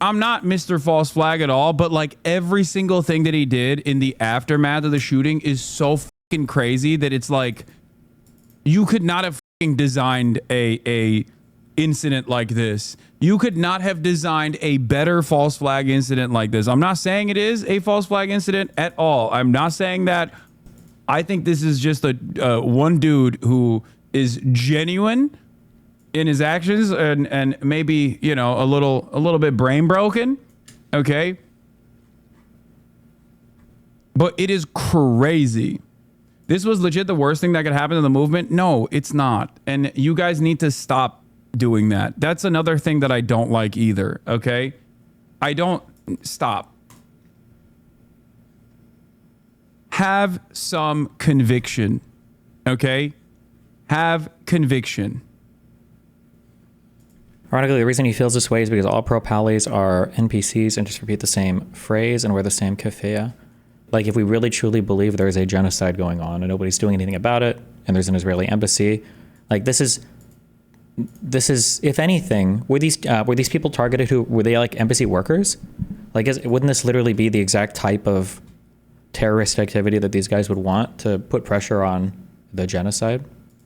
not Mr. False Flag at all, but like every single thing that he did in the aftermath of the shooting is so fucking crazy that it's like you could not have fucking designed a incident like this. You could not have designed a better false flag incident like this. I'm not saying it is a false flag incident at all. I'm not saying that. I think this is just a one dude who is genuine in his actions and maybe, you know, a little bit brain broken. Okay. But it is crazy. This was legit the worst thing that could happen to the movement. No, it's not. And you guys need to stop doing that. That's another thing that I don't like either. Okay. Stop. Have some conviction. Okay. Have conviction. Ironically, the reason he feels this way is because all pro-pallies are NPCs and just repeat the same phrase and wear the same keffiyeh. Like, if we really truly believe there is a genocide going on and nobody's doing anything about it, and there's an Israeli embassy, like this is, if anything, were these people targeted were they like embassy workers? Like, wouldn't this literally be the exact type of terrorist activity that these guys would want to put pressure on the genocide?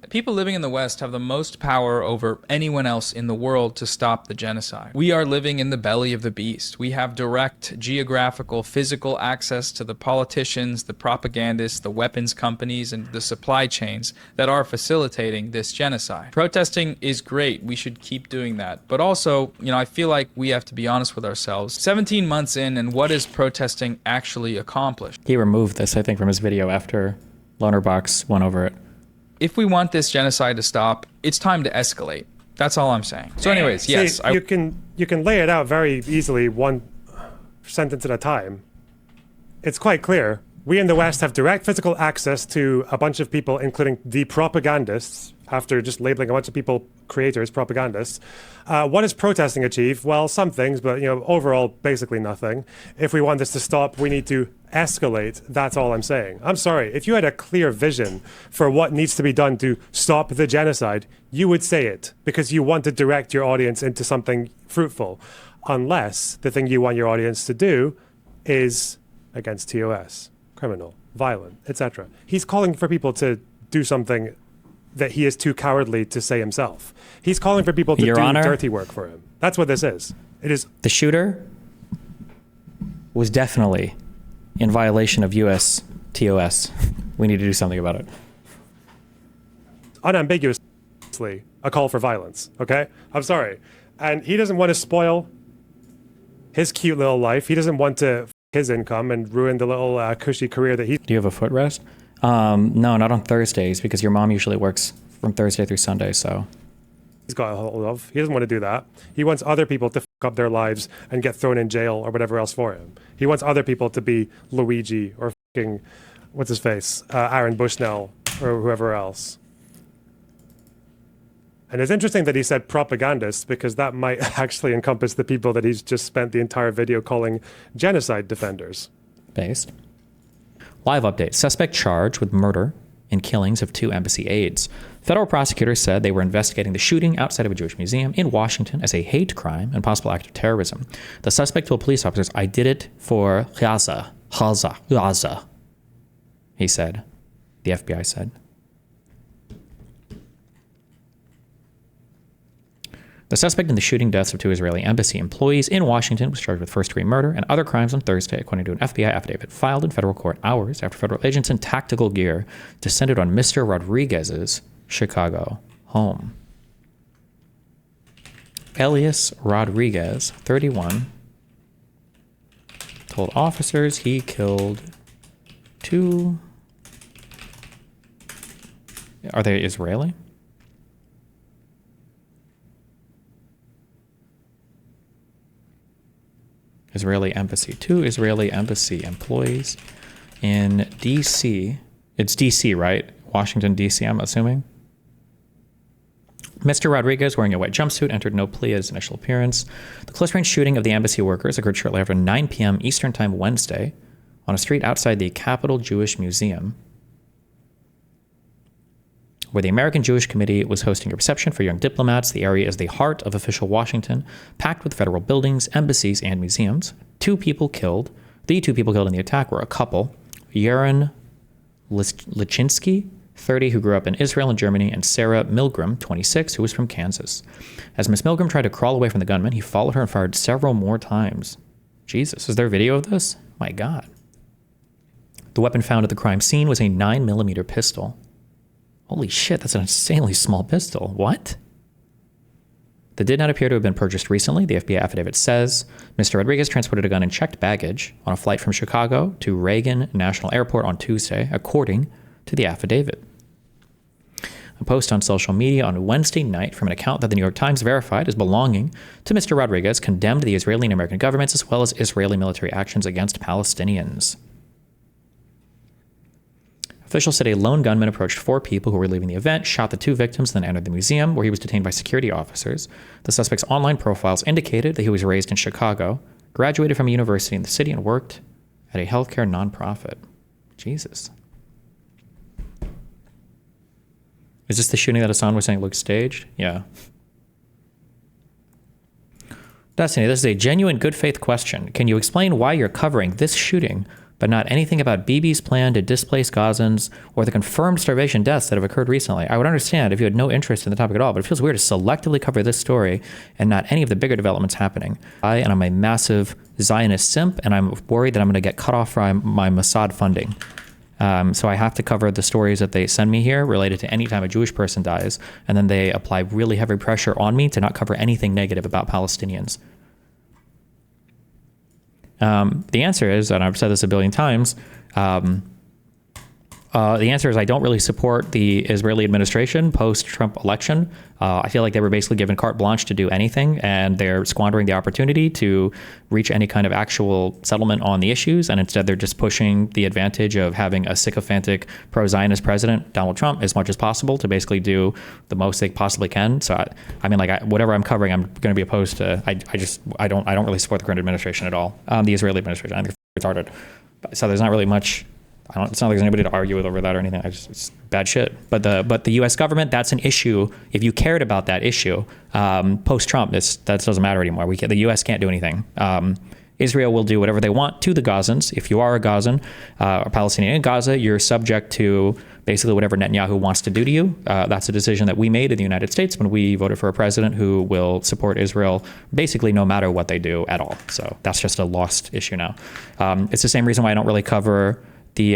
People living in the West have the most power over anyone else in the world to stop the genocide. We are living in the belly of the beast. We have direct geographical, physical access to the politicians, the propagandists, the weapons companies, and the supply chains that are facilitating this genocide. Protesting is great. We should keep doing that. But also, you know, I feel like we have to be honest with ourselves. 17 months in, and what is protesting actually accomplished? He removed this, I think, from his video after Lonerbox went over it. If we want this genocide to stop, it's time to escalate. That's all I'm saying. So anyways, yes. See, you can lay it out very easily, one sentence at a time. It's quite clear. We in the West have direct physical access to a bunch of people, including the propagandists, after just labeling a bunch of people creators, propagandists. What does protesting achieve? Well, some things, but, you know, overall, basically nothing. If we want this to stop, we need to escalate. That's all I'm saying. I'm sorry. If you had a clear vision for what needs to be done to stop the genocide, you would say it because you want to direct your audience into something fruitful. Unless the thing you want your audience to do is against TOS, criminal, violent, etc. He's calling for people to do something that he is too cowardly to say himself. He's calling for people to Your do Honor, dirty work for him. That's what this is. It is. The shooter was definitely in violation of US TOS. We need to do something about it. Unambiguously a call for violence, okay? I'm sorry. And he doesn't want to spoil his cute little life. He doesn't want to his income and ruin the little cushy career that he... Do you have a footrest? No, not on Thursdays, because your mom usually works from Thursday through Sunday, so... He's got a hold of. He doesn't want to do that. He wants other people to fuck up their lives and get thrown in jail or whatever else for him. He wants other people to be Luigi or fucking, what's his face, Aaron Bushnell or whoever else. And it's interesting that he said propagandists, because that might actually encompass the people that he's just spent the entire video calling genocide defenders. Based. Live update. Suspect charged with murder and killings of 2 embassy aides. Federal prosecutors said they were investigating the shooting outside of a Jewish museum in Washington as a hate crime and possible act of terrorism. The suspect told police officers, "I did it for Gaza, he said. The FBI said. The suspect in the shooting deaths of 2 Israeli embassy employees in Washington was charged with first-degree murder and other crimes on Thursday, according to an FBI affidavit filed in federal court hours after federal agents in tactical gear descended on Mr. Rodriguez's Chicago home. Elias Rodriguez, 31, told officers he killed 2... Are they Israeli? Israeli embassy. 2 Israeli embassy employees in D.C. It's D.C., right? Washington, D.C., I'm assuming. Mr. Rodriguez, wearing a white jumpsuit, entered no plea at his initial appearance. The close-range shooting of the embassy workers occurred shortly after 9 p.m. Eastern Time Wednesday on a street outside the Capitol Jewish Museum. where the American Jewish Committee was hosting a reception for young diplomats. The area is the heart of official Washington, packed with federal buildings, embassies, and museums. The two people killed in the attack were a couple, Yaron Lichinsky, 30, who grew up in Israel and Germany, and Sarah Milgram, 26, who was from Kansas. As Miss Milgram tried to crawl away from the gunman, he followed her and fired several more times. Jesus, is there video of this? My God. The weapon found at the crime scene was a 9mm pistol. Holy shit, that's an insanely small pistol. What? That did not appear to have been purchased recently. The FBI affidavit says Mr. Rodriguez transported a gun in checked baggage on a flight from Chicago to Reagan National Airport on Tuesday, according to the affidavit. A post on social media on Wednesday night from an account that the New York Times verified as belonging to Mr. Rodriguez condemned the Israeli and American governments as well as Israeli military actions against Palestinians. Officials said a lone gunman approached 4 people who were leaving the event, shot the 2 victims, then entered the museum, where he was detained by security officers. The suspect's online profiles indicated that he was raised in Chicago, graduated from a university in the city, and worked at a healthcare nonprofit. Jesus. Is this the shooting that Hassan was saying looked staged? Yeah. Destiny, this is a genuine good faith question. Can you explain why you're covering this shooting, but not anything about Bibi's plan to displace Gazans or the confirmed starvation deaths that have occurred recently? I would understand if you had no interest in the topic at all, but it feels weird to selectively cover this story and not any of the bigger developments happening. I'm a massive Zionist simp, and I'm worried that I'm going to get cut off from my Mossad funding. So I have to cover the stories that they send me here related to any time a Jewish person dies, and then they apply really heavy pressure on me to not cover anything negative about Palestinians. The answer is, and I've said this a billion times, the answer is I don't really support the Israeli administration post-Trump election. I feel like they were basically given carte blanche to do anything, and they're squandering the opportunity to reach any kind of actual settlement on the issues, and instead they're just pushing the advantage of having a sycophantic pro-Zionist president, Donald Trump, as much as possible to basically do the most they possibly can. So, whatever I'm covering, I'm going to be opposed to. I don't really support the current administration at all. The Israeli administration, I think it's retarded. So there's not really much. It's not like there's anybody to argue with over that or anything. It's bad shit. But the U.S. government, that's an issue. If you cared about that issue, post-Trump, that doesn't matter anymore. The U.S. can't do anything. Israel will do whatever they want to the Gazans. If you are a Gazan or Palestinian in Gaza, you're subject to basically whatever Netanyahu wants to do to you. That's a decision that we made in the United States when we voted for a president who will support Israel basically no matter what they do at all. So that's just a lost issue now. It's the same reason why I don't really cover the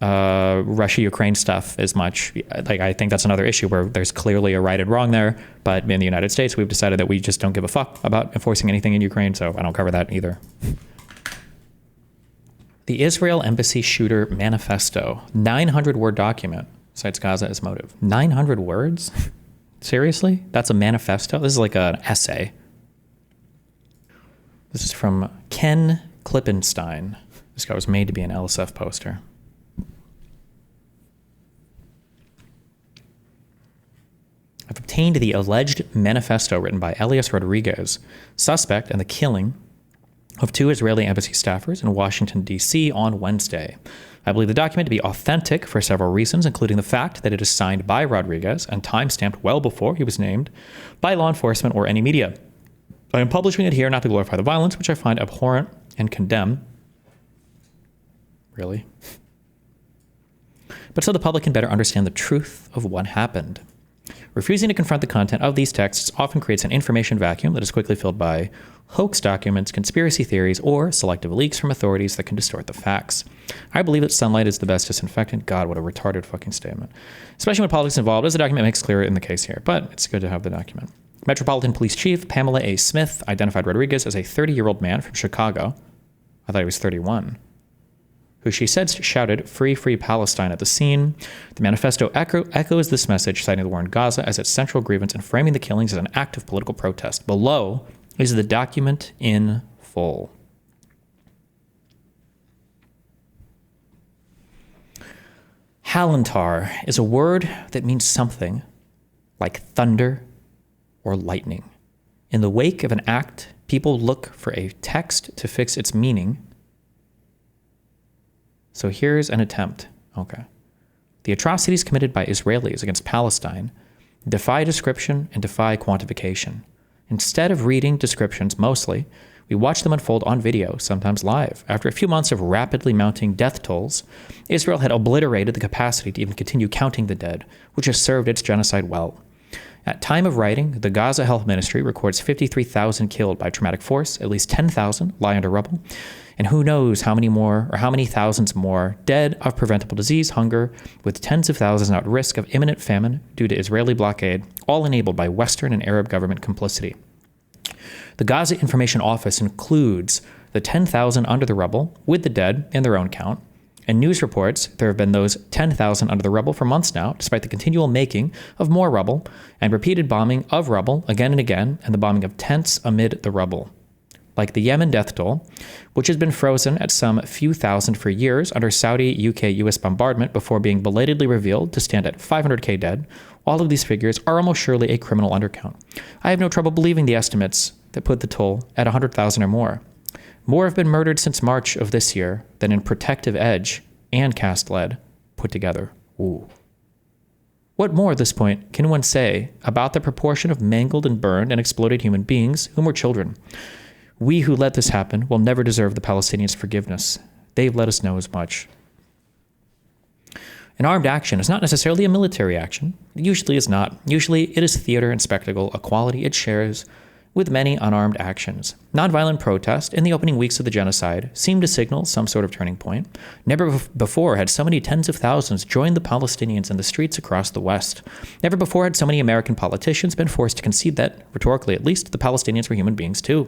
Russia-Ukraine stuff as much. I think that's another issue where there's clearly a right and wrong there. But in the United States, we've decided that we just don't give a fuck about enforcing anything in Ukraine, so I don't cover that either. The Israel Embassy Shooter Manifesto, 900-word document, cites Gaza as motive. 900 words? Seriously? That's a manifesto? This is like an essay. This is from Ken Klippenstein. This guy was made to be an LSF poster. I've obtained the alleged manifesto written by Elias Rodriguez, suspect in the killing of 2 Israeli embassy staffers in Washington, D.C. on Wednesday. I believe the document to be authentic for several reasons, including the fact that it is signed by Rodriguez and time-stamped well before he was named by law enforcement or any media. I am publishing it here not to glorify the violence, which I find abhorrent and condemn. Really? But so the public can better understand the truth of what happened. Refusing to confront the content of these texts often creates an information vacuum that is quickly filled by hoax documents, conspiracy theories, or selective leaks from authorities that can distort the facts. I believe that sunlight is the best disinfectant. God, what a retarded fucking statement. Especially when politics is involved, as the document makes clear in the case here. But it's good to have the document. Metropolitan Police Chief Pamela A. Smith identified Rodriguez as a 30-year-old man from Chicago. I thought he was 31. Who she said shouted, "Free, free Palestine" at the scene. The manifesto echoes this message, citing the war in Gaza as its central grievance and framing the killings as an act of political protest. Below is the document in full. Halantar is a word that means something like thunder or lightning. In the wake of an act, people look for a text to fix its meaning. So here's an attempt. Okay. The atrocities committed by Israelis against Palestine defy description and defy quantification. Instead of reading descriptions mostly, we watch them unfold on video, sometimes live. After a few months of rapidly mounting death tolls, Israel had obliterated the capacity to even continue counting the dead, which has served its genocide well. At time of writing, the Gaza Health Ministry records 53,000 killed by traumatic force, at least 10,000 lie under rubble, and who knows how many more or how many thousands more dead of preventable disease, hunger, with tens of thousands at risk of imminent famine due to Israeli blockade, all enabled by Western and Arab government complicity. The Gaza Information Office includes the 10,000 under the rubble with the dead in their own count. And news reports there have been those 10,000 under the rubble for months now, despite the continual making of more rubble and repeated bombing of rubble again and again, and the bombing of tents amid the rubble. Like the Yemen death toll, which has been frozen at some few thousand for years under Saudi, UK, US bombardment before being belatedly revealed to stand at 500k dead, all of these figures are almost surely a criminal undercount. I have no trouble believing the estimates that put the toll at 100,000 or more. More have been murdered since March of this year than in Protective Edge and Cast Lead put together. Ooh. What more at this point can one say about the proportion of mangled and burned and exploded human beings whom were children? We who let this happen will never deserve the Palestinians' forgiveness. They've let us know as much. An armed action is not necessarily a military action. It usually is not. Usually it is theater and spectacle, a quality it shares with many unarmed actions. Nonviolent protest in the opening weeks of the genocide seemed to signal some sort of turning point. Never before had so many tens of thousands joined the Palestinians in the streets across the West. Never before had so many American politicians been forced to concede that, rhetorically at least, the Palestinians were human beings too.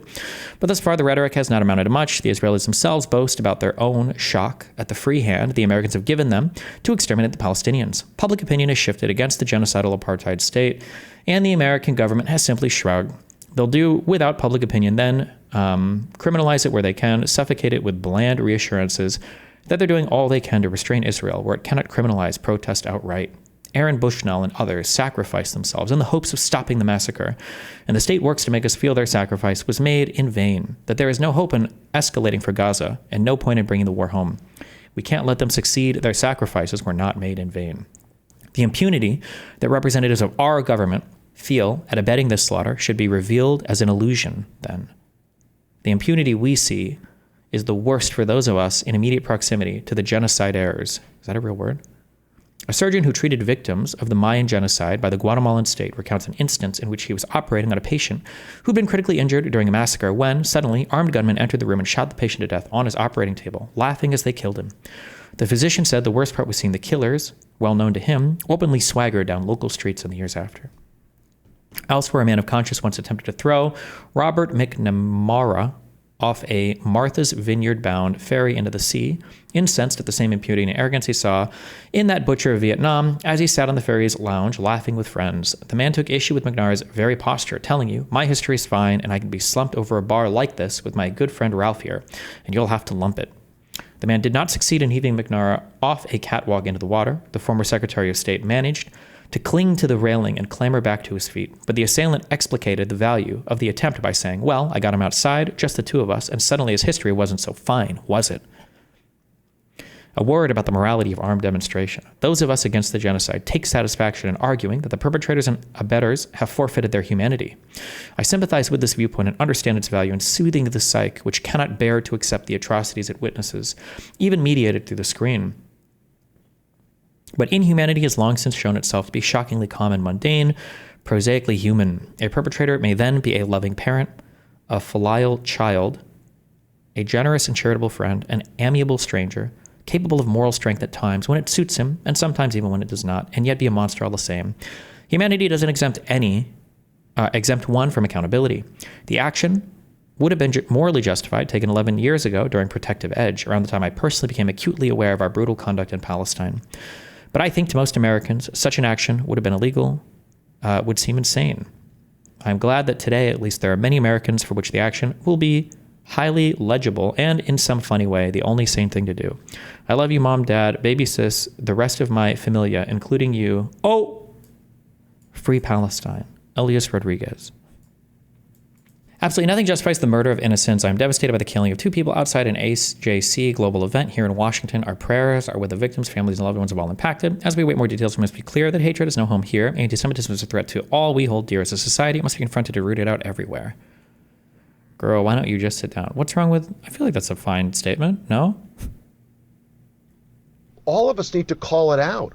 But thus far, the rhetoric has not amounted to much. The Israelis themselves boast about their own shock at the free hand the Americans have given them to exterminate the Palestinians. Public opinion has shifted against the genocidal apartheid state, and the American government has simply shrugged. They'll do without public opinion then, criminalize it where they can, suffocate it with bland reassurances that they're doing all they can to restrain Israel where it cannot criminalize protest outright. Aaron Bushnell and others sacrificed themselves in the hopes of stopping the massacre, and the state works to make us feel their sacrifice was made in vain, that there is no hope in escalating for Gaza and no point in bringing the war home. We can't let them succeed. Their sacrifices were not made in vain. The impunity that representatives of our government feel at abetting this slaughter should be revealed as an illusion, then. The impunity we see is the worst for those of us in immediate proximity to the genocide errors. Is that a real word? A surgeon who treated victims of the Mayan genocide by the Guatemalan state recounts an instance in which he was operating on a patient who'd been critically injured during a massacre when, suddenly, armed gunmen entered the room and shot the patient to death on his operating table, laughing as they killed him. The physician said the worst part was seeing the killers, well known to him, openly swagger down local streets in the years after. Elsewhere, a man of conscience once attempted to throw Robert McNamara off a Martha's Vineyard-bound ferry into the sea, incensed at the same impunity and arrogance he saw in that butcher of Vietnam as he sat on the ferry's lounge laughing with friends. The man took issue with McNamara's very posture, telling you, "My history is fine, and I can be slumped over a bar like this with my good friend Ralph here, and you'll have to lump it." The man did not succeed in heaving McNamara off a catwalk into the water. The former Secretary of State managed to cling to the railing and clamber back to his feet. But the assailant explicated the value of the attempt by saying, "Well, I got him outside, just the two of us, and suddenly his history wasn't so fine, was it?" A word about the morality of armed demonstration. Those of us against the genocide take satisfaction in arguing that the perpetrators and abettors have forfeited their humanity. I sympathize with this viewpoint and understand its value in soothing the psyche which cannot bear to accept the atrocities it witnesses, even mediated through the screen. But inhumanity has long since shown itself to be shockingly common, mundane, prosaically human. A perpetrator may then be a loving parent, a filial child, a generous and charitable friend, an amiable stranger, capable of moral strength at times when it suits him, and sometimes even when it does not, and yet be a monster all the same. Humanity doesn't exempt one from accountability. The action would have been morally justified taken 11 years ago during Protective Edge, around the time I personally became acutely aware of our brutal conduct in Palestine. But I think to most Americans, such an action would have been illegal, would seem insane. I'm glad that today, at least, there are many Americans for which the action will be highly legible and, in some funny way, the only sane thing to do. I love you, Mom, Dad, baby sis, the rest of my familia, including you. Oh! Free Palestine. Elias Rodriguez. Absolutely nothing justifies the murder of innocents. I'm devastated by the killing of 2 people outside an AJC global event here in Washington. Our prayers are with the victims, families, and loved ones of all impacted. As we await more details, we must be clear that hatred has no home here. Anti-Semitism is a threat to all we hold dear as a society. It must be confronted and rooted out everywhere. Girl, why don't you just sit down? What's wrong with... I feel like that's a fine statement. No? All of us need to call it out.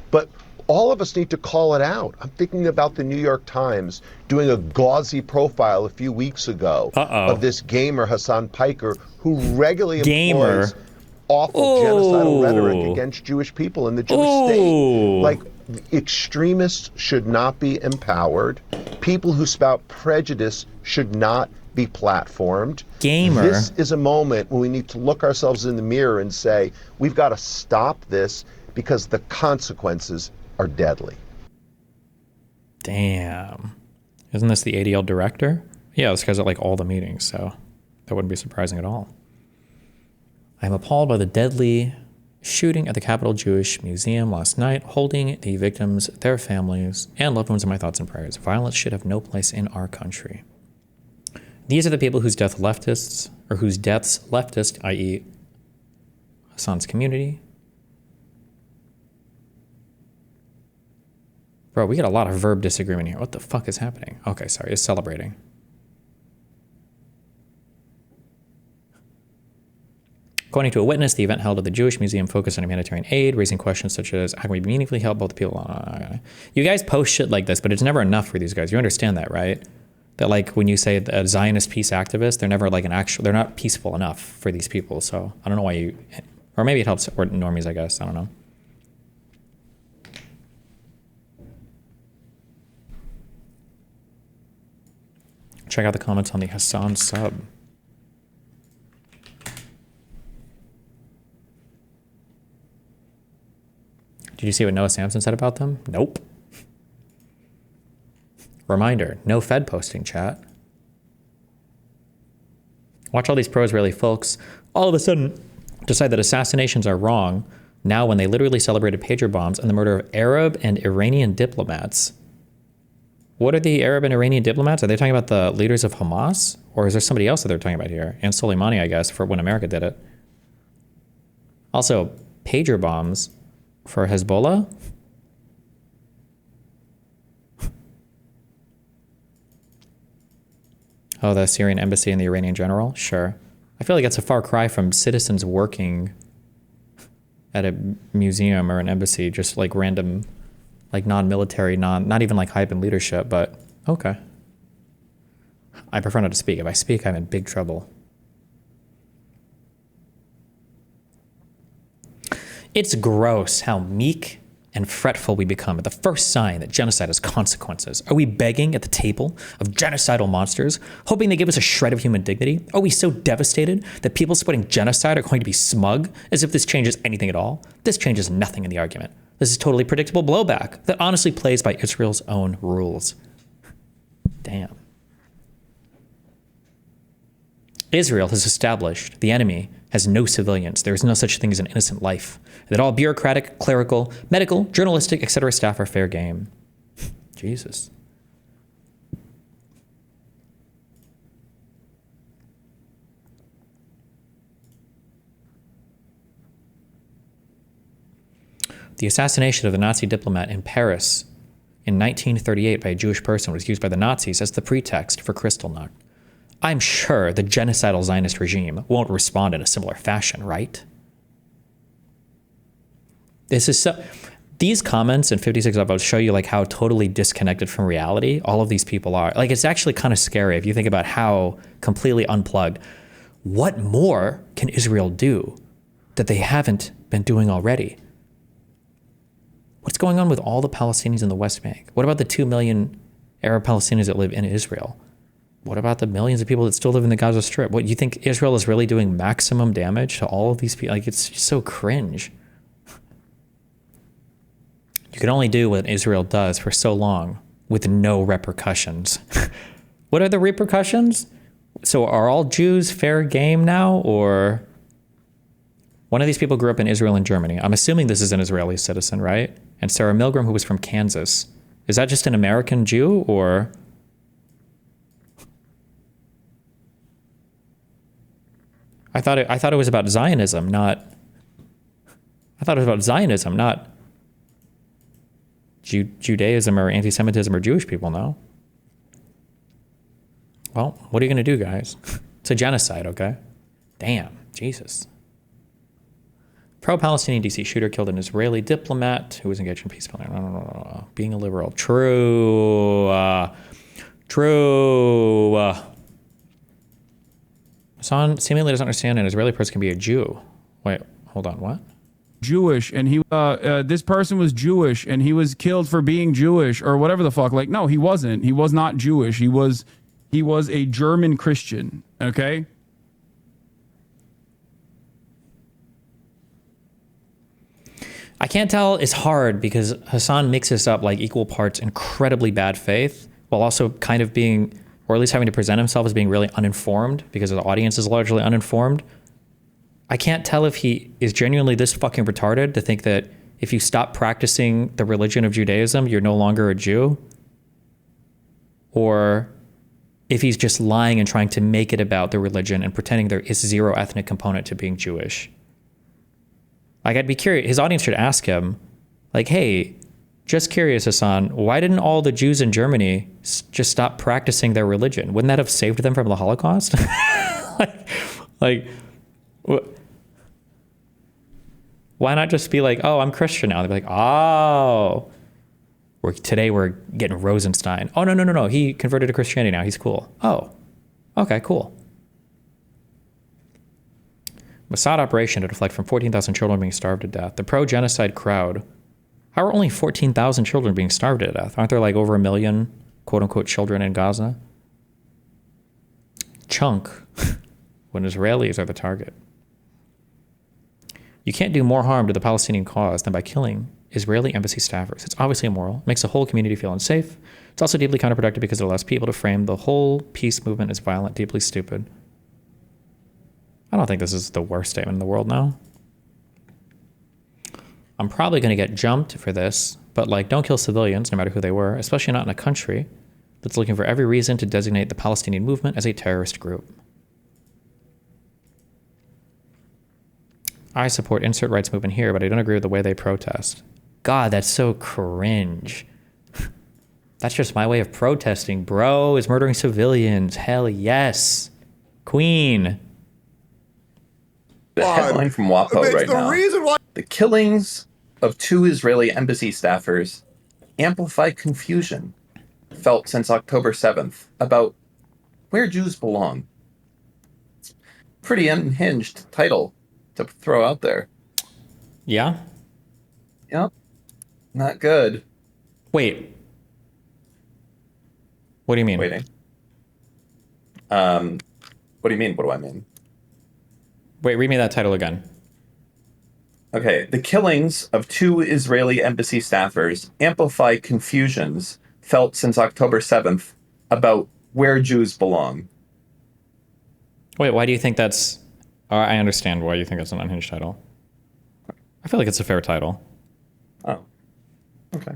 But all of us need to call it out. I'm thinking about the New York Times doing a gauzy profile a few weeks ago of this gamer, Hassan Piker, who regularly employs awful genocidal rhetoric against Jewish people in the Jewish state. Like, extremists should not be empowered. People who spout prejudice should not be platformed. This is a moment when we need to look ourselves in the mirror and say, we've got to stop this because the consequences are deadly. Damn. Isn't this the ADL director? Yeah, this guy's at like all the meetings, so that wouldn't be surprising at all. I'm appalled by the deadly shooting at the Capitol Jewish Museum last night, holding the victims, their families, and loved ones in my thoughts and prayers. Violence should have no place in our country. These are the people whose deaths leftist, i.e. Hassan's community. Bro, we got a lot of verb disagreement here. What the fuck is happening? Okay, sorry, it's celebrating. According to a witness, the event held at the Jewish Museum focused on humanitarian aid, raising questions such as, how can we meaningfully help both people? You guys post shit like this, but it's never enough for these guys. You understand that, right? That like when you say a Zionist peace activist, they're never like they're not peaceful enough for these people. So I don't know why or maybe it helps or normies, I guess. I don't know. Check out the comments on the Hassan sub. Did you see what Noah Samson said about them? Nope. Reminder, no Fed posting, chat. Watch all these pro-Israeli folks all of a sudden decide that assassinations are wrong now when they literally celebrated pager bombs and the murder of Arab and Iranian diplomats. What are the Arab and Iranian diplomats? Are they talking about the leaders of Hamas? Or is there somebody else that they're talking about here? And Soleimani, I guess, for when America did it. Also, pager bombs for Hezbollah? Oh, the Syrian embassy and the Iranian general? Sure. I feel like that's a far cry from citizens working at a museum or an embassy, just like random, like non-military, not even like hype and leadership, but okay. I prefer not to speak. If I speak, I'm in big trouble. It's gross how meek and fretful we become at the first sign that genocide has consequences. Are we begging at the table of genocidal monsters, hoping they give us a shred of human dignity? Are we so devastated that people supporting genocide are going to be smug, as if this changes anything at all? This changes nothing in the argument. This is totally predictable blowback that honestly plays by Israel's own rules. Damn. Israel has established the enemy has no civilians. There is no such thing as an innocent life. That all bureaucratic, clerical, medical, journalistic, etc. staff are fair game. Jesus. The assassination of the Nazi diplomat in Paris in 1938 by a Jewish person was used by the Nazis as the pretext for Kristallnacht. I'm sure the genocidal Zionist regime won't respond in a similar fashion, right? This is so... These comments and 56 upvotes show you like how totally disconnected from reality all of these people are. Like, it's actually kind of scary if you think about how completely unplugged. What more can Israel do that they haven't been doing already? What's going on with all the Palestinians in the West Bank? What about the 2 million Arab Palestinians that live in Israel? What about the millions of people that still live in the Gaza Strip? What, you think Israel is really doing maximum damage to all of these people? Like, it's so cringe. You can only do what Israel does for so long with no repercussions. What are the repercussions? So are all Jews fair game now? Or one of these people grew up in Israel and Germany. I'm assuming this is an Israeli citizen, right? And Sarah Milgram, who was from Kansas. Is that just an American Jew, or... I thought it was about Zionism, not. I thought it was about Zionism, not Judaism or anti-Semitism or Jewish people. No. Well, what are you going to do, guys? It's a genocide, okay? Damn, Jesus. Pro-Palestinian DC shooter killed an Israeli diplomat who was engaged in peace building. No. Being a liberal. True. Hassan seemingly doesn't understand an Israeli person can be a Jew. Wait, hold on, what? Jewish, and he this person was Jewish, and he was killed for being Jewish or whatever the fuck. Like, no, he wasn't. He was not Jewish. He was a German Christian. Okay. I can't tell. It's hard because Hassan mixes up like equal parts incredibly bad faith while also kind of being, or at least having to present himself as being really uninformed because the audience is largely uninformed. I can't tell if he is genuinely this fucking retarded to think that if you stop practicing the religion of Judaism, you're no longer a Jew, or if he's just lying and trying to make it about the religion and pretending there is zero ethnic component to being Jewish. Like, I'd be curious, his audience should ask him, like, hey, just curious, Hassan, why didn't all the Jews in Germany just stop practicing their religion? Wouldn't that have saved them from the Holocaust? Why not just be like, oh, I'm Christian now? They'd be like, oh, today we're getting Rosenstein. Oh, no. He converted to Christianity now. He's cool. Oh, okay, cool. Mossad operation to deflect from 14,000 children being starved to death. The pro-genocide crowd. How are only 14,000 children being starved to death? Aren't there like over 1 million quote-unquote children in Gaza? Chunk when Israelis are the target. You can't do more harm to the Palestinian cause than by killing Israeli embassy staffers. It's obviously immoral. It makes the whole community feel unsafe. It's also deeply counterproductive because it allows people to frame the whole peace movement as violent, deeply stupid. I don't think this is the worst statement in the world now. I'm probably going to get jumped for this, but like, don't kill civilians, no matter who they were, especially not in a country that's looking for every reason to designate the Palestinian movement as a terrorist group. I support insert rights movement here, but I don't agree with the way they protest. God, that's so cringe. That's just my way of protesting, bro, is murdering civilians. Hell yes. Queen. The headline from WAPO right now. The killings of 2 Israeli embassy staffers amplify confusion felt since October 7th about where Jews belong. Pretty unhinged title to throw out there. Yeah? Yep. Not good. Wait. What do you mean? Waiting. What do you mean? What do I mean? Wait, read me that title again. Okay. The killings of 2 Israeli embassy staffers amplify confusions felt since October 7th about where Jews belong. Wait, why do you think that's... I understand why you think it's an unhinged title. I feel like it's a fair title. Oh. Okay.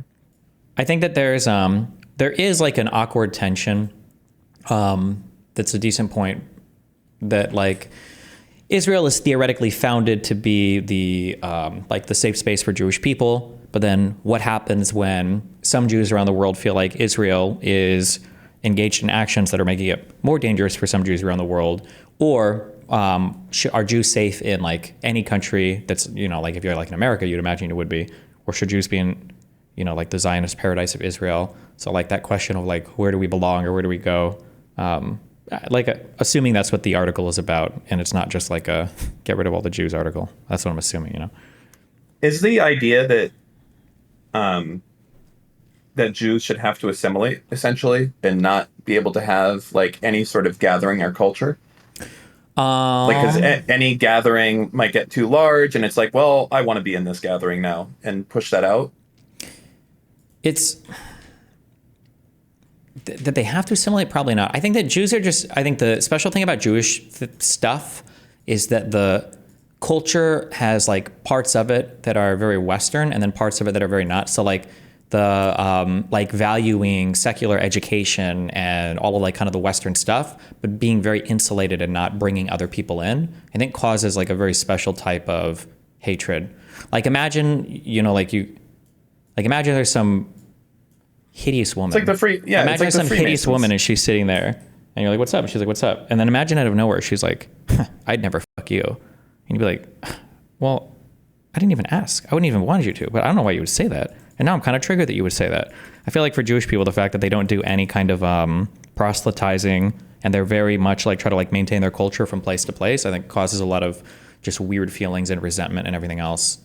I think that there is like an awkward tension that's a decent point that like Israel is theoretically founded to be the like the safe space for Jewish people, but then what happens when some Jews around the world feel like Israel is engaged in actions that are making it more dangerous for some Jews around the world, or are Jews safe in like any country that's, you know, like if you're like in America, you'd imagine it would be, or should Jews be in, you know, like the Zionist paradise of Israel? So like that question of like, where do we belong or where do we go? Assuming that's what the article is about, and it's not just like a get rid of all the Jews article. That's what I'm assuming, you know. Is the idea that that Jews should have to assimilate essentially and not be able to have like any sort of gathering or culture? Like, because any gathering might get too large, and it's like, well, I want to be in this gathering now, and push that out. It's that they have to assimilate, probably not. I think that Jews are just, I think the special thing about Jewish stuff is that the culture has like parts of it that are very Western and then parts of it that are very not. So like like valuing secular education and all of like kind of the Western stuff, but being very insulated and not bringing other people in, I think causes like a very special type of hatred. Like imagine, imagine there's some hideous woman. It's like the free, yeah. Imagine it's like some hideous woman and she's sitting there and you're like, what's up? And she's like, what's up? And then imagine out of nowhere, she's like, I'd never fuck you. And you'd be like, well, I didn't even ask. I wouldn't even want you to, but I don't know why you would say that. And now I'm kind of triggered that you would say that. I feel like for Jewish people, the fact that they don't do any kind of proselytizing and they're very much like try to like maintain their culture from place to place, I think causes a lot of just weird feelings and resentment and everything else.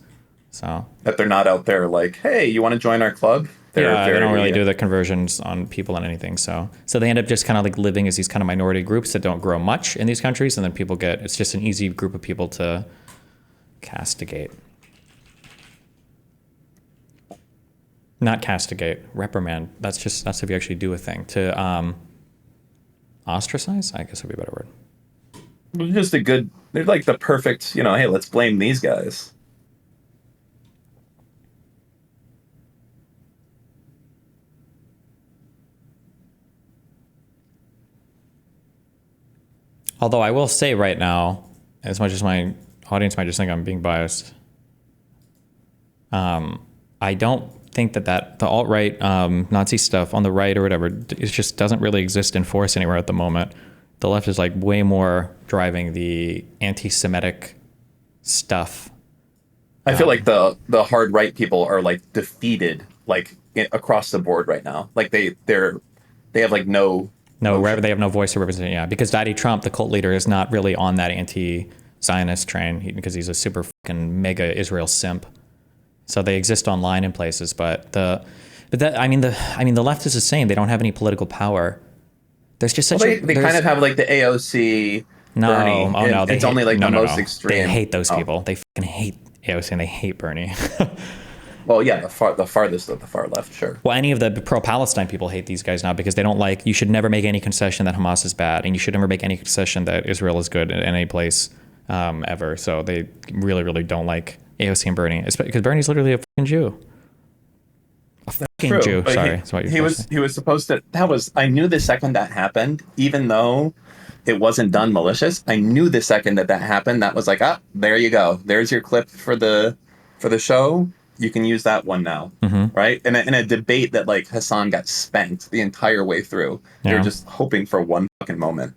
So that they're not out there like, hey, you want to join our club? They don't really do the conversions on people and anything. So they end up just kind of like living as these kind of minority groups that don't grow much in these countries. And then it's just an easy group of people to castigate. Not castigate, reprimand. That's if you actually do a thing. To ostracize, I guess would be a better word. Just they're like the perfect, hey, let's blame these guys. Although I will say right now, as much as my audience might just think I'm being biased, I don't think that the alt-right Nazi stuff on the right or whatever, it just doesn't really exist in force anywhere at the moment. The left is like way more driving the anti-Semitic stuff. I feel like the hard right people are like defeated like across the board right now. Like they have like no wherever they have no voice or representation. Yeah, because Daddy Trump, the cult leader, is not really on that anti-Zionist train because he's a super fucking mega Israel simp. So they exist online in places, but the left is the same. They don't have any political power. There's just such they kind of have like the AOC. Bernie, it's only like the most extreme. They hate those people. They fucking hate AOC and they hate Bernie. Well, yeah, the farthest of the far left, sure. Well, any of the pro-Palestine people hate these guys now because they don't like. You should never make any concession that Hamas is bad, and you should never make any concession that Israel is good in any place ever. So they really, really don't like AOC and Bernie, because Bernie's literally a fucking Jew. A fucking Jew. Sorry, that's what he was supposed to. I knew the second that happened, even though it wasn't done malicious. I knew the second that happened. That was like, there you go. There's your clip for the show. You can use that one now, right? In a debate that like Hassan got spanked the entire way through. They were just hoping for one fucking moment.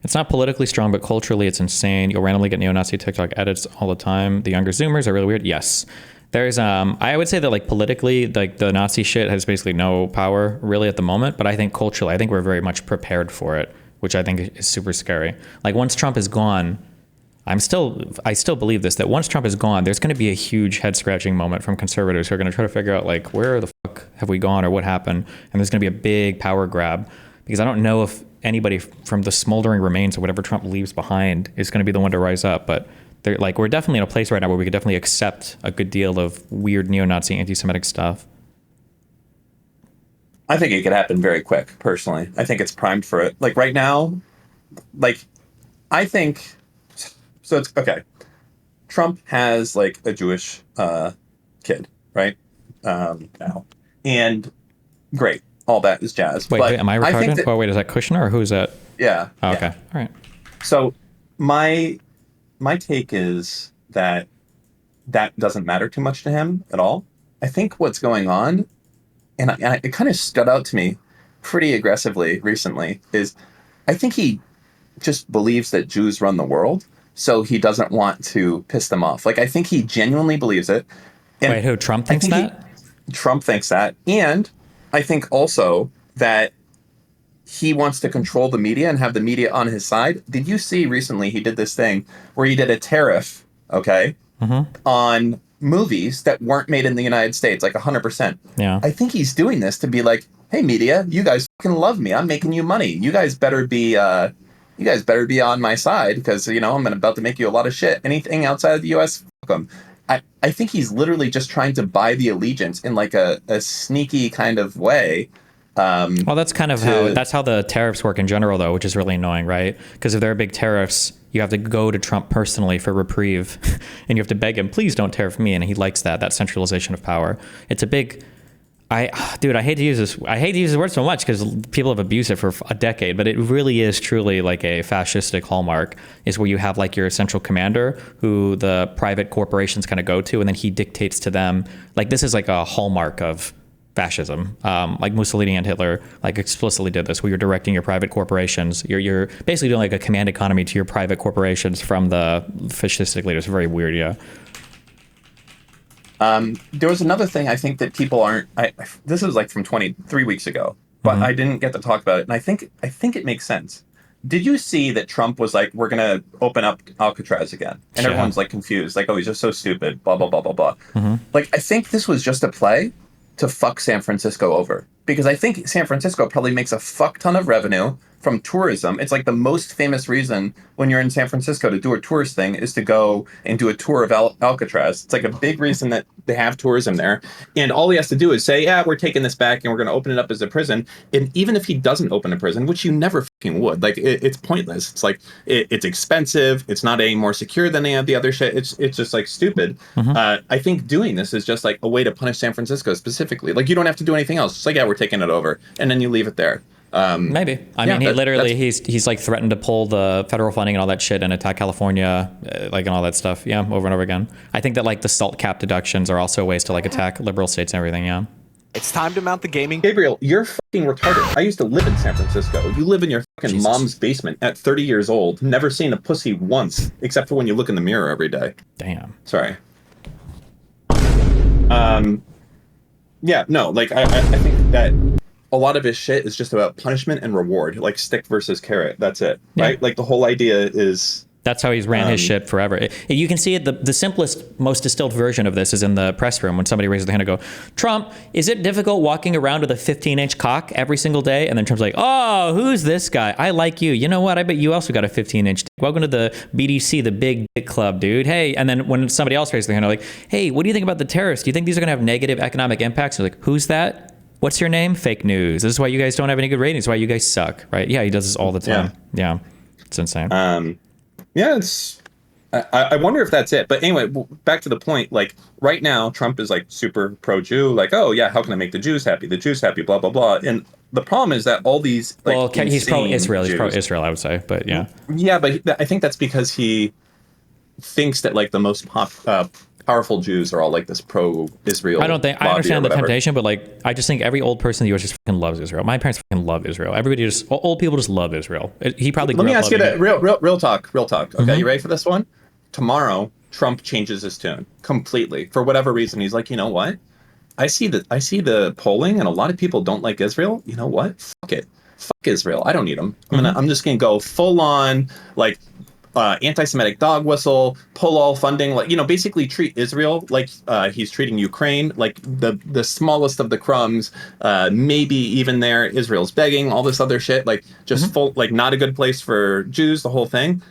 It's not politically strong, but culturally it's insane. You'll randomly get neo-Nazi TikTok edits all the time. The younger Zoomers are really weird. Yes. There's, I would say that like politically, like the Nazi shit has basically no power really at the moment. But I think culturally, I think we're very much prepared for it, which I think is super scary. Like once Trump is gone, I still believe this, that once Trump is gone, there's going to be a huge head scratching moment from conservatives who are going to try to figure out like, where the fuck have we gone or what happened? And there's going to be a big power grab because I don't know if anybody from the smoldering remains of whatever Trump leaves behind is going to be the one to rise up. But we're definitely in a place right now where we could definitely accept a good deal of weird neo-Nazi anti-Semitic stuff. I think it could happen very quick, personally. I think it's primed for it. Like right now, like I think, so it's okay. Trump has like a Jewish kid, right? Now. And great. All that is jazz. Wait, am I retarded? Wait, is that Kushner or who is that? Yeah. Oh, okay. All right. So my take is that doesn't matter too much to him at all. I think what's going on, and it kind of stood out to me pretty aggressively recently, is I think he just believes that Jews run the world, so he doesn't want to piss them off. Like, I think he genuinely believes it. And wait, who, Trump thinks that? Trump thinks that. And I think also that he wants to control the media and have the media on his side. Did you see recently he did this thing where he did a tariff, on movies that weren't made in the United States, like 100%. Yeah. I think he's doing this to be like, hey, media, you guys fucking love me. I'm making you money. You guys better be on my side because, I'm about to make you a lot of shit. Anything outside of the U.S., fuck them. I think he's literally just trying to buy the allegiance in like a sneaky kind of way Well, that's kind of how the tariffs work in general, though, which is really annoying, right? Because if there are big tariffs, you have to go to Trump personally for reprieve, and you have to beg him, please don't tariff me, and he likes that centralization of power. It's a big. I hate to use this. I hate to use the word so much because people have abused it for a decade, but it really is truly like a fascistic hallmark. Is where you have like your central commander, who the private corporations kind of go to, and then he dictates to them. Like this is like a hallmark of fascism. Like Mussolini and Hitler like explicitly did this, where you're directing your private corporations. You're basically doing like a command economy to your private corporations from the fascistic leaders. Very weird, yeah. There was another thing I think that people aren't. This was like from 3 weeks ago, but I didn't get to talk about it, and I think it makes sense. Did you see that Trump was like, "We're gonna open up Alcatraz again," and everyone's like confused, like, "Oh, he's just so stupid." Blah blah blah blah blah. Like, I think this was just a play to fuck San Francisco over, because I think San Francisco probably makes a fuck ton of revenue from tourism. It's like the most famous reason when you're in San Francisco to do a tourist thing is to go and do a tour of Alcatraz. It's like a big reason that they have tourism there. And all he has to do is say, yeah, we're taking this back and we're going to open it up as a prison. And even if he doesn't open a prison, which you never fucking would, like it's pointless. It's like, it's expensive. It's not any more secure than any of the other shit. It's just like stupid. I think doing this is just like a way to punish San Francisco specifically. Like you don't have to do anything else. It's like, yeah, we're taking it over. And then you leave it there. Maybe. I mean, he's like threatened to pull the federal funding and all that shit and attack California, like and all that stuff. Yeah, over and over again. I think that like the SALT cap deductions are also ways to like attack liberal states and everything. Yeah. It's time to mount the gaming. Gabriel, you're fucking retarded. I used to live in San Francisco. You live in your fucking mom's basement at 30 years old, never seen a pussy once, except for when you look in the mirror every day. Damn. Sorry. Yeah, no, like I think that a lot of his shit is just about punishment and reward, like stick versus carrot. That's it, right? Like the whole idea is... That's how he's ran his shit forever. You can see it. The simplest, most distilled version of this is in the press room when somebody raises their hand and go, Trump, is it difficult walking around with a 15-inch cock every single day? And then Trump's like, oh, who's this guy? I like you. You know what? I bet you also got a 15-inch dick. Welcome to the BDC, the big dick club, dude. Hey, and then when somebody else raises their hand, they're like, hey, what do you think about the terrorists? Do you think these are going to have negative economic impacts? They're like, who's that? What's your name? Fake news. This is why you guys don't have any good ratings. Why you guys suck, right? Yeah, he does this all the time. Yeah. It's insane. Yeah, it's... I wonder if that's it. But anyway, back to the point. Like, right now, Trump is, like, super pro-Jew. Like, oh, yeah, how can I make the Jews happy? The Jews happy, blah, blah, blah. And the problem is that all these, like, well, he's pro-Israel. Jews, he's pro-Israel, I would say. But, yeah. Yeah, but I think that's because he thinks that, like, the most powerful Jews are all like this pro-Israel. I understand the temptation, but like I just think every old person in the U.S. just fucking loves Israel. My parents fucking love Israel. Everybody just old people just love Israel. He probably. Let me ask you that real talk. Okay, you ready for this one? Tomorrow, Trump changes his tune completely for whatever reason. He's like, you know what? I see the polling, and a lot of people don't like Israel. You know what? Fuck it. Fuck Israel. I don't need them. I'm just gonna go full on like. Anti-Semitic dog whistle, pull all funding, like, you know, basically treat Israel like he's treating Ukraine, like the smallest of the crumbs, maybe even there Israel's begging, all this other shit, like just full, like not a good place for Jews, the whole thing.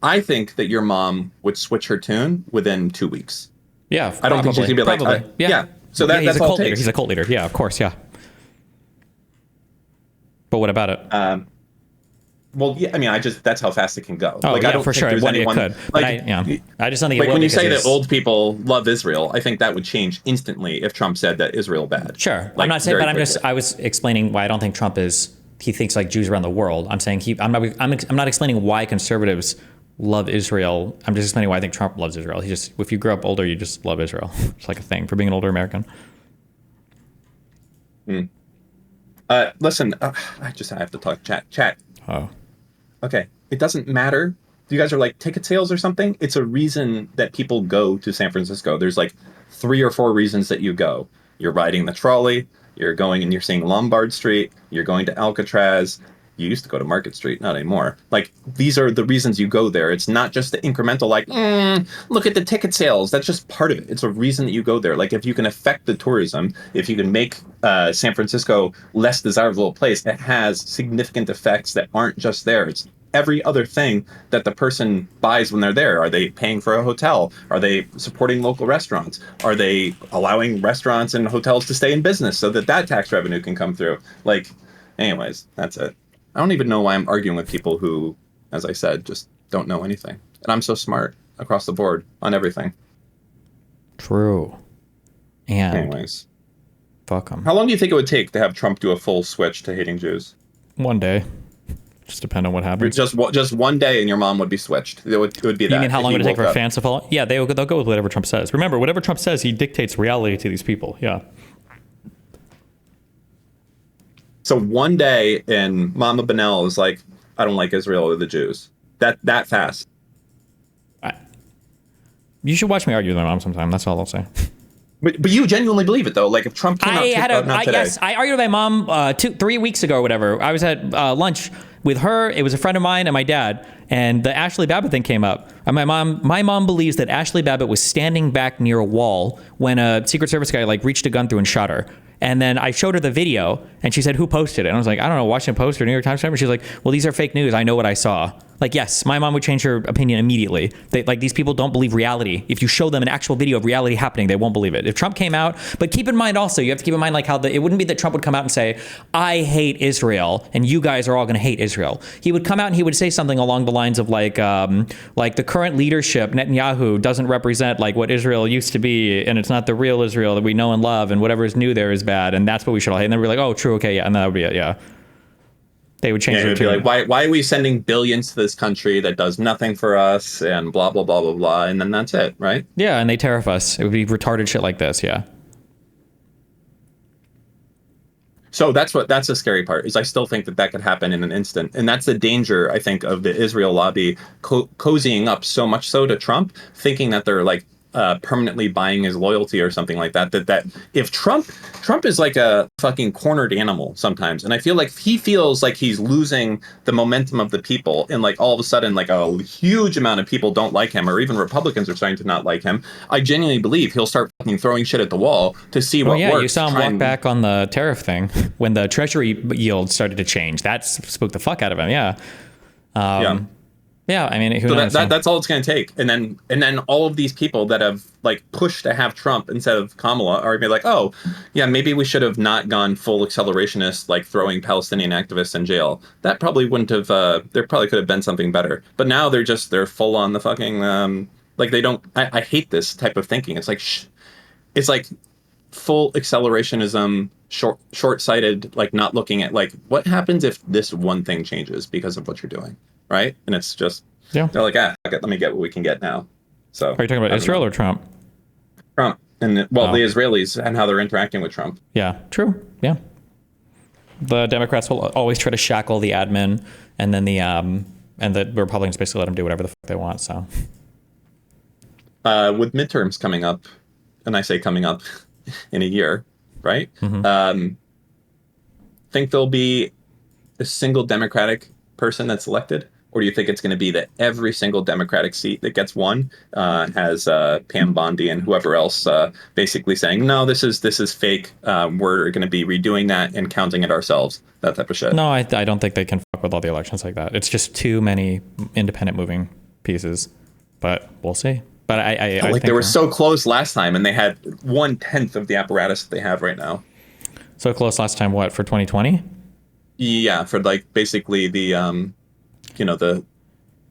I think that your mom would switch her tune within 2 weeks. Yeah, I don't think she's gonna be like, yeah. So that's all it takes. He's a cult leader. Yeah, of course. Yeah. But what about it? Well, yeah, I mean, that's how fast it can go. Oh, like, yeah, I don't for think sure. there's anyone, could. But like, I just don't think like it will, when you say that old people love Israel, I think that would change instantly if Trump said that Israel bad. Sure. Like, I'm not saying, but I was explaining why I don't think Trump he thinks like Jews around the world. I'm saying I'm not explaining why conservatives love Israel. I'm just explaining why I think Trump loves Israel. If you grow up older, you just love Israel. It's like a thing for being an older American. Listen, I have to talk. Chat. Oh. Okay, it doesn't matter. You guys are like ticket sales or something. It's a reason that people go to San Francisco. There's like 3 or 4 reasons that you go. You're riding the trolley. You're going and you're seeing Lombard Street. You're going to Alcatraz. You used to go to Market Street, not anymore. Like, these are the reasons you go there. It's not just the incremental, like, look at the ticket sales. That's just part of it. It's a reason that you go there. Like, if you can affect the tourism, if you can make San Francisco less desirable a place, it has significant effects that aren't just there. every other thing that the person buys when they're there. Are they paying for a hotel? Are they supporting local restaurants? Are they allowing restaurants and hotels to stay in business so that tax revenue can come through? Like, anyways, that's it. I don't even know why I'm arguing with people who, as I said, just don't know anything. And I'm so smart across the board on everything. True. And anyways, fuck them. How long do you think it would take to have Trump do a full switch to hating Jews? One day. Just depend on what happens. Just one day and your mom would be switched. It would be that. You mean how long would it take for fans to fall? Yeah, they'll go with whatever Trump says. Remember, whatever Trump says, he dictates reality to these people. Yeah. So one day and Mama Benel is like, I don't like Israel or the Jews. That fast. You should watch me argue with my mom sometime. That's all I'll say. But you genuinely believe it, though? Like, if Trump came out today. Yes, I argued with my mom 3 weeks ago or whatever. I was at lunch with her. It was a friend of mine and my dad. And the Ashley Babbitt thing came up. And my mom believes that Ashley Babbitt was standing back near a wall when a Secret Service guy reached a gun through and shot her. And then I showed her the video, and she said, "Who posted it?" And I was like, "I don't know, Washington Post or New York Times." And she's like, "Well, these are fake news. I know what I saw." Like, yes, my mom would change her opinion immediately. These people don't believe reality. If you show them an actual video of reality happening, they won't believe it. If Trump came out, but keep in mind also, you have to keep in mind how it wouldn't be that Trump would come out and say, "I hate Israel, and you guys are all going to hate Israel." He would come out and he would say something along the lines of like the current leadership, Netanyahu, doesn't represent what Israel used to be, and it's not the real Israel that we know and love, and whatever is new there is bad, and that's what we should all hate. And then we're like, "Oh, true, okay, yeah," and that would be it, yeah. They would change it to be like, why are we sending billions to this country that does nothing for us and blah, blah, blah, blah, blah. And then that's it, right? Yeah, and they tariff us. It would be retarded shit like this, yeah. So that's the scary part, is I still think that could happen in an instant. And that's the danger, I think, of the Israel lobby cozying up so much so to Trump, thinking that they're permanently buying his loyalty or something like that. That if Trump is like a fucking cornered animal sometimes, and I feel like he feels like he's losing the momentum of the people, and all of a sudden a huge amount of people don't like him, or even Republicans are starting to not like him. I genuinely believe he'll start fucking throwing shit at the wall to see what works. You saw him walk back on the tariff thing when the Treasury yield started to change. That spooked the fuck out of him. Yeah. Yeah, I mean, who knows? That's all it's going to take, and then all of these people that have pushed to have Trump instead of Kamala are going to be like, oh, yeah, maybe we should have not gone full accelerationist, throwing Palestinian activists in jail. That probably wouldn't have. There probably could have been something better. But now they're full on the fucking they don't. I hate this type of thinking. It's it's full accelerationism, short-sighted, not looking at what happens if this one thing changes because of what you're doing. Right? And it's just, they're like, let me get what we can get now. So, are you talking about Israel or Trump? Trump. And the Israelis and how they're interacting with Trump. Yeah, true. Yeah. The Democrats will always try to shackle the admin, and then the Republicans basically let them do whatever the fuck they want. So, with midterms coming up, and I say coming up in a year, right? Mm-hmm. Think there'll be a single Democratic person that's elected? Or do you think it's going to be that every single Democratic seat that gets won has Pam Bondi and whoever else basically saying, no, this is fake. We're going to be redoing that and counting it ourselves. That type of shit. No, I don't think they can fuck with all the elections like that. It's just too many independent moving pieces. But we'll see. But I think they were so close last time, and they had 1/10 of the apparatus that they have right now. So close last time, what, for 2020? Yeah, for basically the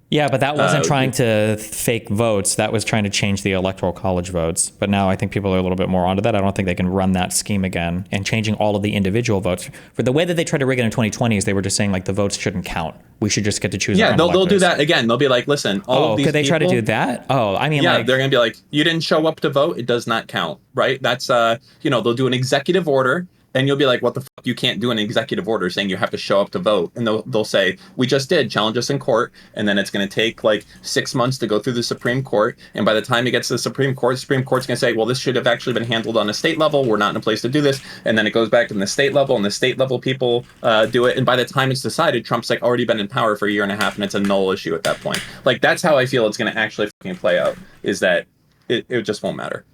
Yeah, but that wasn't trying to fake votes. That was trying to change the electoral college votes. But now I think people are a little bit more onto that. I don't think they can run that scheme again, and changing all of the individual votes. For the way that they tried to rig it in 2020 is they were just saying the votes shouldn't count. We should just get to choose. Yeah, they'll do that again. They'll be like, listen, all of these could they try to do that? Oh, I mean, yeah, they're gonna be like, you didn't show up to vote, it does not count, right? That's they'll do an executive order. And you'll be like, what the fuck? You can't do an executive order saying you have to show up to vote. And they'll say, we just did, challenge us in court. And then it's going to take 6 months to go through the Supreme Court. And by the time it gets to the Supreme Court's going to say, well, this should have actually been handled on a state level. We're not in a place to do this. And then it goes back to the state level, and the state level people do it. And by the time it's decided, Trump's already been in power for a year and a half, and it's a null issue at that point. That's how I feel it's going to actually fucking play out, is that it just won't matter.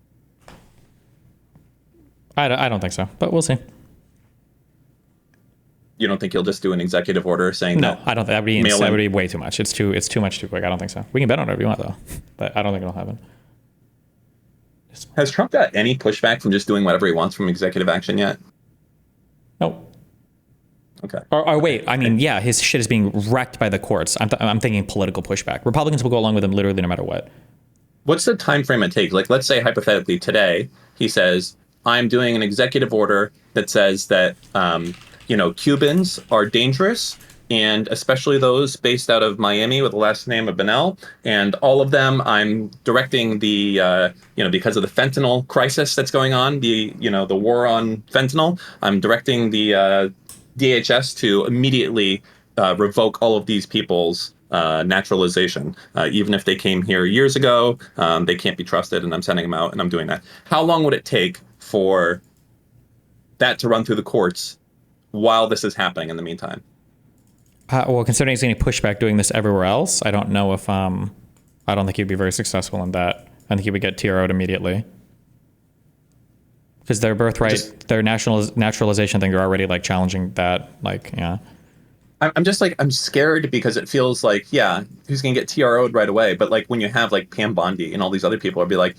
I don't think so, but we'll see. You don't think he'll just do an executive order saying No, that? I don't think that would be way too much. It's too much too quick. I don't think so. We can bet on whatever you want though, but I don't think it'll happen. Has Trump got any pushback from just doing whatever he wants from executive action yet? Nope. Okay. Or wait, I mean, yeah, his shit is being wrecked by the courts. I'm thinking political pushback. Republicans will go along with him literally no matter what. What's the time frame it takes? Like, let's say hypothetically today, he says, I'm doing an executive order that says that, Cubans are dangerous, and especially those based out of Miami with the last name of Benel, and all of them, I'm directing the, because of the fentanyl crisis that's going on, the war on fentanyl, I'm directing the DHS to immediately revoke all of these people's naturalization. Even if they came here years ago, they can't be trusted, and I'm sending them out, and I'm doing that. How long would it take for that to run through the courts while this is happening in the meantime? Well, considering he's getting pushback doing this everywhere else, I don't know if I don't think he'd be very successful in that. I think he would get TRO'd immediately. Because their birthright, their naturalization thing, they're already like challenging that. Like, yeah. I'm scared because it feels like, yeah, he's going to get TRO'd right away. But like when you have like Pam Bondi and all these other people, I'd be like,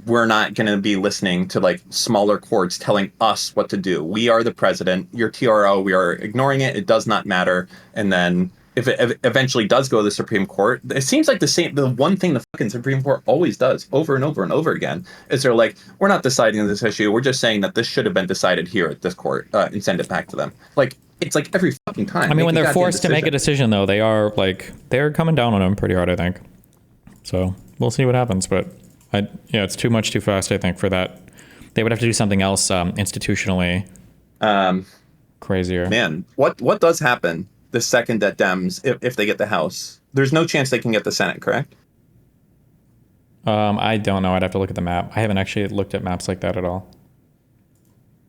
we're not going to be listening to like smaller courts telling us what to do. We are the president. Your TRO, we are ignoring it. It does not matter. And then if it eventually does go to the Supreme Court, it seems like the one thing the fucking Supreme Court always does over and over and over again is they're like, we're not deciding this issue. We're just saying that this should have been decided here at this court and send it back to them. Like, it's like every fucking time. I mean, when they're forced to make a decision, though, they're coming down on him pretty hard, I think. So we'll see what happens. But it's too much too fast, I think, for that. They would have to do something else institutionally crazier. Man, what does happen the second that Dems, if they get the House? There's no chance they can get the Senate, correct? I don't know. I'd have to look at the map. I haven't actually looked at maps like that at all.